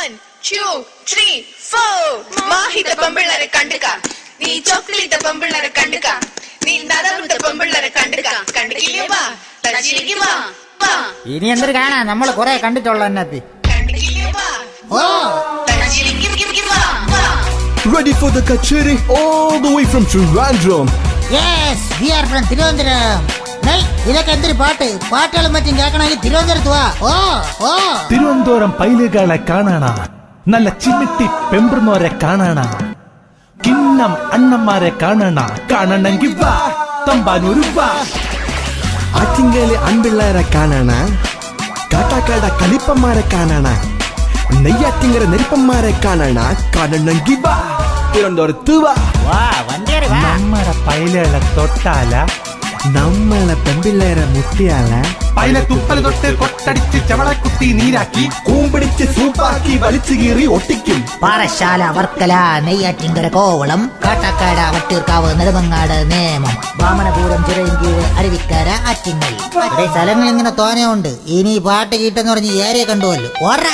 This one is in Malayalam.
1, 2, 3, 4 മാഹിത പെമ്പിള്ളരെ കണ്ടുക, നീ ചോക്ലേറ്റ് പെമ്പിള്ളരെ കണ്ടുക, നീ നരമുട്ട പെമ്പിള്ളരെ കണ്ടുക. കണ്ടില്ലേ വാ, തച്ചിലേക്ക് വാ വാ. ഇനി എന്തൊരു കാണാ, നമ്മള് കൊറേ കണ്ടിട്ടുള്ള അതിനകത്ത്. കണ്ടില്ലേ വാ, ഓ തച്ചിലേക്ക് വാ വാ. Ready for the kacheri all the way from Trivandrum. Yes, we are from Thiruvananthapuram. ഇതൊക്കെ എന്തൊരു പാട്ടുകളും മറ്റും കേൾക്കണമെങ്കിൽ തിരുവനന്തപുരത്ത് വാ. ഓ തിരുവനന്തപുരം പൈലുകളെ കാണാണ, നല്ല ചിമിട്ടി പെമ്പുന്നോരെ കാണാണ, കിണ്ണം അണ്ണന്മാരെ കാണണമെങ്കിൽ വാ തമ്പാനൂര് വാ. ആറ്റിങ്ങലെ അൻപിള്ളേരെ കാണാണ, കാട്ടാക്കാട കലിപ്പന്മാരെ കാണാണ, നെയ്യാറ്റിങ്ങര നെരിപ്പന്മാരെ കാണണമെങ്കിൽ വാ തിരുവനന്തപുരത്ത് വാ. നമ്മുടെ പൈലുകളെ തൊട്ടാല, നമ്മളെ പെമ്പിള്ളേരെ മുട്ടിയാല, പൈല തുപ്പല് തൊട്ട് കൊട്ടടിച്ച് ചവളെ കുത്തി നീരാക്കി കൂമ്പിടിച്ച് സൂപ്പാക്കി വലിച്ചു കീറി ഒട്ടിക്കും. പാറശാല, വർക്കല, നെയ്യാറ്റിങ്കര, കോവളം, കാട്ടാക്കാട, വട്ടിയൂർക്കാവ്, നെടുമങ്ങാട്, നേമം, വാമനപുരം, ചിറയൻകീഴ്, അരുവിക്കര, ആറ്റിങ്ങൽ. സ്ഥലങ്ങൾ ഇങ്ങനെ തോനെയുണ്ട്. ഇനി പാട്ട് കിട്ടെന്ന് പറഞ്ഞ് ഏറെ കണ്ടുവല്ലോ. ഓർറ